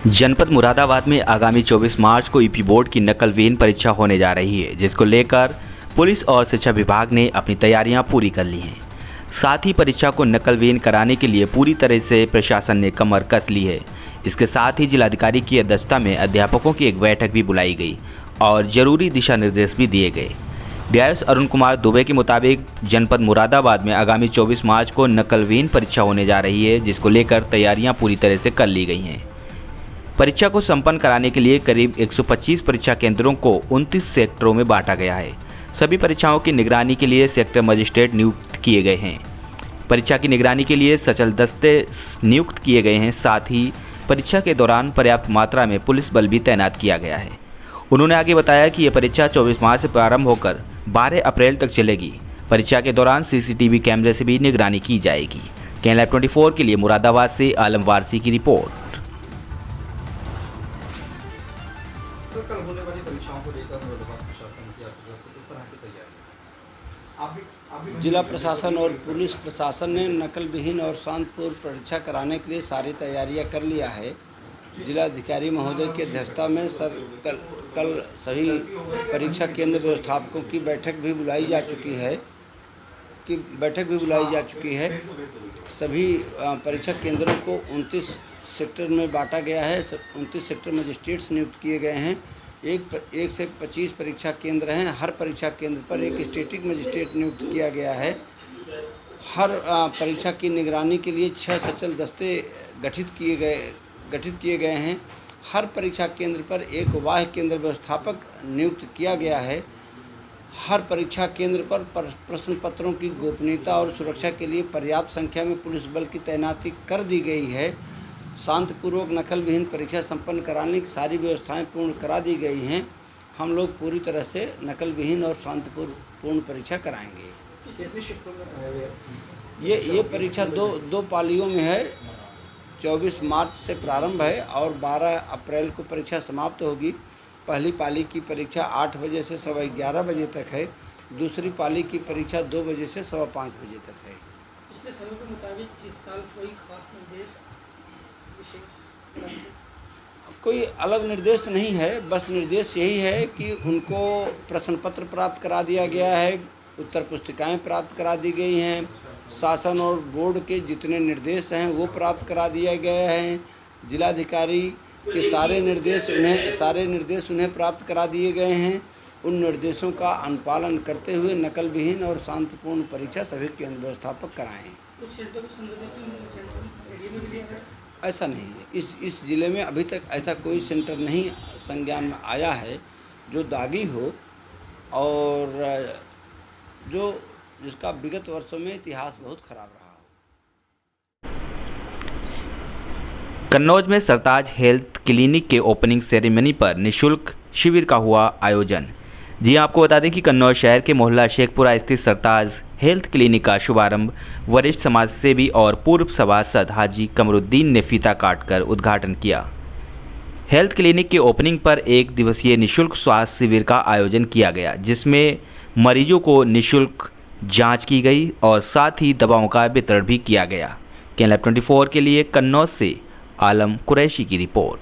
जनपद मुरादाबाद में आगामी 24 मार्च को यूपी बोर्ड की नकलविहीन परीक्षा होने जा रही है, जिसको लेकर पुलिस और शिक्षा विभाग ने अपनी तैयारियां पूरी कर ली हैं। साथ ही परीक्षा को नकलविहीन कराने के लिए पूरी तरह से प्रशासन ने कमर कस ली है। इसके साथ ही जिलाधिकारी की अध्यक्षता में अध्यापकों की एक बैठक भी बुलाई गई और जरूरी दिशा निर्देश भी दिए गए। डीआईएस अरुण कुमार दुबे के मुताबिक जनपद मुरादाबाद में आगामी 24 मार्च को नकलविहीन परीक्षा होने जा रही है, जिसको लेकर तैयारियां पूरी तरह से कर ली गई हैं। परीक्षा को संपन्न कराने के लिए करीब 125 परीक्षा केंद्रों को 29 सेक्टरों में बांटा गया है। सभी परीक्षाओं की निगरानी के लिए सेक्टर मजिस्ट्रेट नियुक्त किए गए हैं। परीक्षा की निगरानी के लिए सचल दस्ते नियुक्त किए गए हैं। साथ ही परीक्षा के दौरान पर्याप्त मात्रा में पुलिस बल भी तैनात किया गया है। उन्होंने आगे बताया कि यह परीक्षा 24 मार्च से प्रारंभ होकर 12 अप्रैल तक चलेगी। परीक्षा के दौरान सीसीटीवी कैमरे से भी निगरानी की जाएगी। कैनलाइव 24 के लिए मुरादाबाद से आलम वारसी की रिपोर्ट। कल होने वाली परीक्षाओं को लेकर मुरादाबाद प्रशासन की तरफ से किस तरह की तैयारी? जिला प्रशासन और पुलिस प्रशासन ने नकलविहीन और शांतिपूर्ण परीक्षा कराने के लिए सारी तैयारियां कर लिया है। जिलाधिकारी महोदय की अध्यक्षता में कल सभी परीक्षा केंद्र व्यवस्थापकों की बैठक भी बुलाई जा चुकी है। सभी परीक्षा केंद्रों को 29 सेक्टर में बांटा गया है। 29 सेक्टर मजिस्ट्रेट्स नियुक्त किए गए हैं। एक से 25 परीक्षा केंद्र हैं। हर परीक्षा केंद्र पर एक स्टैटिक मजिस्ट्रेट नियुक्त किया गया है। हर परीक्षा की निगरानी के लिए 6 सचल दस्ते गठित किए गए हैं। हर परीक्षा केंद्र पर एक वाह्य केंद्र व्यवस्थापक नियुक्त किया गया है। हर परीक्षा केंद्र पर प्रश्न पत्रों की गोपनीयता और सुरक्षा के लिए पर्याप्त संख्या में पुलिस बल की तैनाती कर दी गई है। शांतिपूर्वक नकलविहीन परीक्षा संपन्न कराने की सारी व्यवस्थाएं पूर्ण करा दी गई हैं। हम लोग पूरी तरह से नकलविहीन और शांतिपूर्ण परीक्षा कराएंगे। ये परीक्षा दो पालियों में है। 24 मार्च से प्रारंभ है और 12 अप्रैल को परीक्षा समाप्त होगी। पहली पाली की परीक्षा 8 बजे से 11:15 बजे तक है। दूसरी पाली की परीक्षा 2 बजे से 5:15 बजे तक है। पिछले समय के मुताबिक इस साल कोई खास निर्देश कोई अलग निर्देश नहीं है। बस निर्देश यही है कि उनको प्रश्न पत्र प्राप्त करा दिया गया है, उत्तर पुस्तिकाएं प्राप्त करा दी गई हैं, शासन और बोर्ड के जितने निर्देश हैं वो प्राप्त करा दिए गए हैं। जिलाधिकारी के सारे निर्देश उन्हें प्राप्त करा दिए गए हैं। उन निर्देशों का अनुपालन करते हुए नकलविहीन और शांतिपूर्ण परीक्षा सभी केंद्र व्यवस्थापक कराएं। ऐसा नहीं है। इस जिले में अभी तक ऐसा कोई सेंटर नहीं संज्ञान में आया है जो दागी हो और जिसका विगत वर्षों में इतिहास बहुत खराब रहा हो। कन्नौज में सरताज हेल्थ क्लिनिक के ओपनिंग सेरेमनी पर निःशुल्क शिविर का हुआ आयोजन। जी आपको बता दें कि कन्नौज शहर के मोहल्ला शेखपुरा स्थित सरताज हेल्थ क्लिनिक का शुभारंभ वरिष्ठ समाजसेवी और पूर्व सभासद हाजी कमरुद्दीन ने फीता काटकर उद्घाटन किया। हेल्थ क्लिनिक के ओपनिंग पर एक दिवसीय निःशुल्क स्वास्थ्य शिविर का आयोजन किया गया, जिसमें मरीजों को निःशुल्क जांच की गई और साथ ही दवाओं का वितरण भी किया गया। कैनलाइव 24 के लिए कन्नौज से आलम कुरैशी की रिपोर्ट।